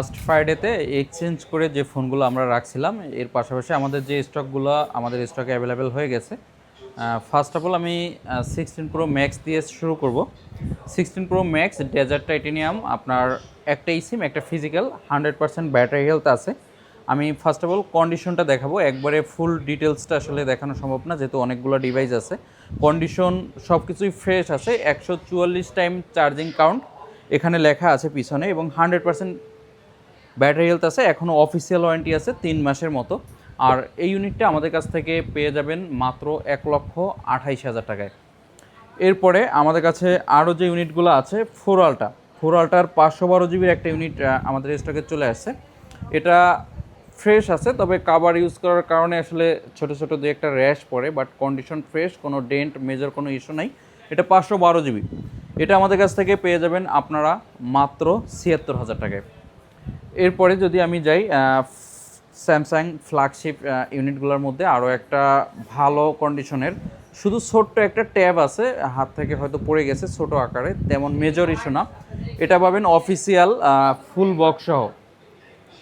Last ফ্রাইডেতে exchange করে যে ফোনগুলো আমরা রাখছিলাম এর পাশাপাশি আমাদের যে স্টকগুলো আমাদের স্টকে অ্যাভেলেবেল হয়ে গেছে। ফার্স্ট অফ অল আমি 16 Pro Max দিয়ে শুরু করব। 16 Pro Max ডেজার্ট টাইটেনিয়াম, আপনার একটাই সিম, একটা ফিজিক্যাল, 100% ব্যাটারি হেলথ আছে। আমি ফার্স্ট অফ অল কন্ডিশনটা দেখাবো, একবারে ফুল ডিটেলসটা আসলে দেখানো সম্ভব না যেহেতু অনেকগুলো ডিভাইস আছে। কন্ডিশন সব কিছুই ফ্রেশ আছে, 144 টাইম চার্জিং কাউন্ট এখানে লেখা আছে পিছনে, এবং 100% ব্যাটারি হেলথ আছে। এখনও অফিসিয়াল ওয়ারেন্টি আছে 3 মাসের মতো। আর এই ইউনিটটা আমাদের কাছ থেকে পেয়ে যাবেন মাত্র 1,28,000 টাকায়। এরপরে আমাদের কাছে আরও যে ইউনিটগুলো আছে, ফোর আল্টার 512 জিবির একটা ইউনিট আমাদের স্টকে চলে আসছে। এটা ফ্রেশ আছে, তবে কাভার ইউজ করার কারণে আসলে ছোটো ছোটো দু একটা র্যাশ পড়ে, বাট কন্ডিশন ফ্রেশ, কোনো ডেন্ট মেজর কোনো ইস্যু নাই। এটা 512 জিবি। এটা আমাদের কাছ থেকে পেয়ে যাবেন আপনারা মাত্র 76,000 টাকায়। এরপরে যদি আমি যাই স্যামসাং ফ্ল্যাগশিপ ইউনিটগুলোর মধ্যে আরও একটা ভালো কন্ডিশনের, শুধু ছোট্ট একটা ট্যাব আছে, হাত থেকে হয়তো পড়ে গেছে ছোট আকারে, তেমন মেজর ইস্যু না। এটা পাবেন অফিসিয়াল ফুল বক্স সহ,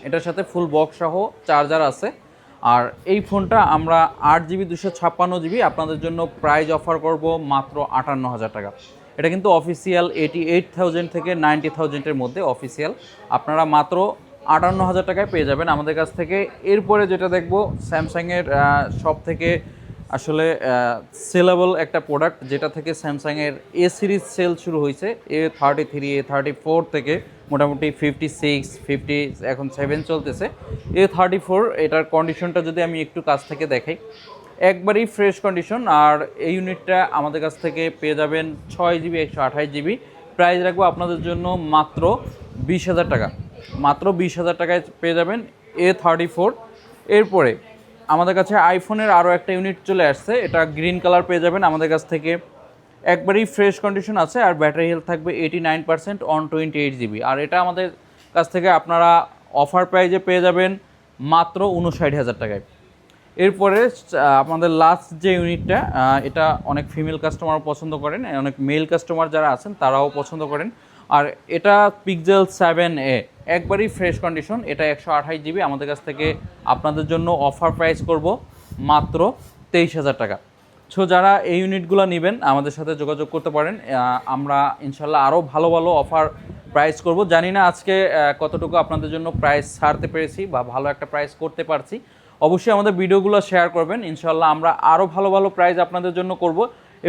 এটার সাথে ফুল বক্স সহ চার্জার আছে। আর এই ফোনটা আমরা 8 জিবি 256 জিবি আপনাদের জন্য প্রাইস অফার করব মাত্র 58,000 টাকা। এটা কিন্তু অফিসিয়াল 88,000 থেকে 90,000-এর মধ্যে অফিসিয়াল, আপনারা মাত্র 58,000 টাকায় পেয়ে যাবেন আমাদের কাছ থেকে। এরপরে যেটা দেখব, স্যামসাংয়ের সব থেকে আসলে সেলেবল একটা প্রোডাক্ট, যেটা থেকে স্যামসাংয়ের এ সিরিজ সেল শুরু হয়েছে, A33, A34 থেকে মোটামুটি 56, 50, এখন 7 চলতেছে। A34 এটার কন্ডিশনটা যদি আমি একটু কাছ থেকে দেখাই, একবারই ফ্রেশ কন্ডিশন। আর এই ইউনিটটা আমাদের কাছ থেকে পেয়ে যাবেন 6 জিবি 128 জিবি। প্রাইস রাখবো আপনাদের জন্য মাত্র 20,000 টাকা। মাত্র 20,000 টাকায় পেয়ে যাবেন A34। এরপরে আমাদের কাছে আইফোনের আরও একটা ইউনিট চলে আসছে, এটা গ্রিন কালার পেয়ে যাবেন আমাদের কাছ থেকে। একবারই ফ্রেশ কন্ডিশন আছে, আর ব্যাটারি হেলথ থাকবে 89% অন 28 জিবি। আর এটা আমাদের কাছ থেকে আপনারা অফার প্রাইজে পেয়ে যাবেন মাত্র 59,000 টাকায়। এরপরে আপনাদের লাস্ট যে ইউনিটটা, এটা অনেক ফিমেল কাস্টমার পছন্দ করেন, অনেক মেল কাস্টমার যারা আছেন তারাও পছন্দ করেন। আর এটা পিক্সেল 7a, একবারই ফ্রেশ কন্ডিশন, এটা 128 জিবি আমাদের কাছ থেকে আপনাদের জন্য অফার প্রাইস করব মাত্র 23,000 টাকা। সো যারা এই ইউনিটগুলো নেবেন আমাদের সাথে যোগাযোগ করতে পারেন, আমরা ইনশাল্লাহ আরও ভালো ভালো অফার প্রাইস করব। জানি না আজকে কতটুকু আপনাদের জন্য প্রাইস ছাড়তে পেরেছি বা ভালো একটা প্রাইস করতে পারছি। অবশ্যই আমাদের ভিডিওগুলো শেয়ার করবেন, ইনশাল্লাহ আমরা আরও ভালো ভালো প্রাইস আপনাদের জন্য করব।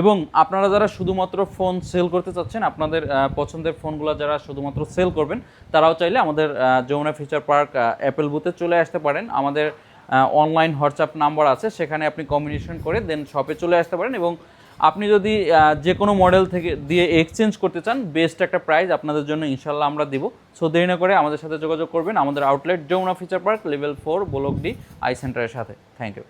এবং আপনারা যারা শুধুমাত্র ফোন সেল করতে চাচ্ছেন, আপনাদের পছন্দের ফোনগুলো যারা শুধুমাত্র সেল করবেন, তারাও চাইলে আমাদের যমুনা ফিউচার পার্ক অ্যাপেল বুথে চলে আসতে পারেন। আমাদের অনলাইন হোয়াটসঅ্যাপ নাম্বার আছে, সেখানে আপনি কমিউনিকেশন করে দেন শপে চলে আসতে পারেন। এবং আপনি যদি যে কোনো মডেল থেকে দিয়ে এক্সচেঞ্জ করতে চান, বেস্ট একটা প্রাইস আপনাদের জন্য ইনশাল্লাহ আমরা দিব। সো দেরি না করে আমাদের সাথে যোগাযোগ করবেন আমাদের outlet Jamuna Future Park level 4 block D I সেন্টারের সাথে। Thank you.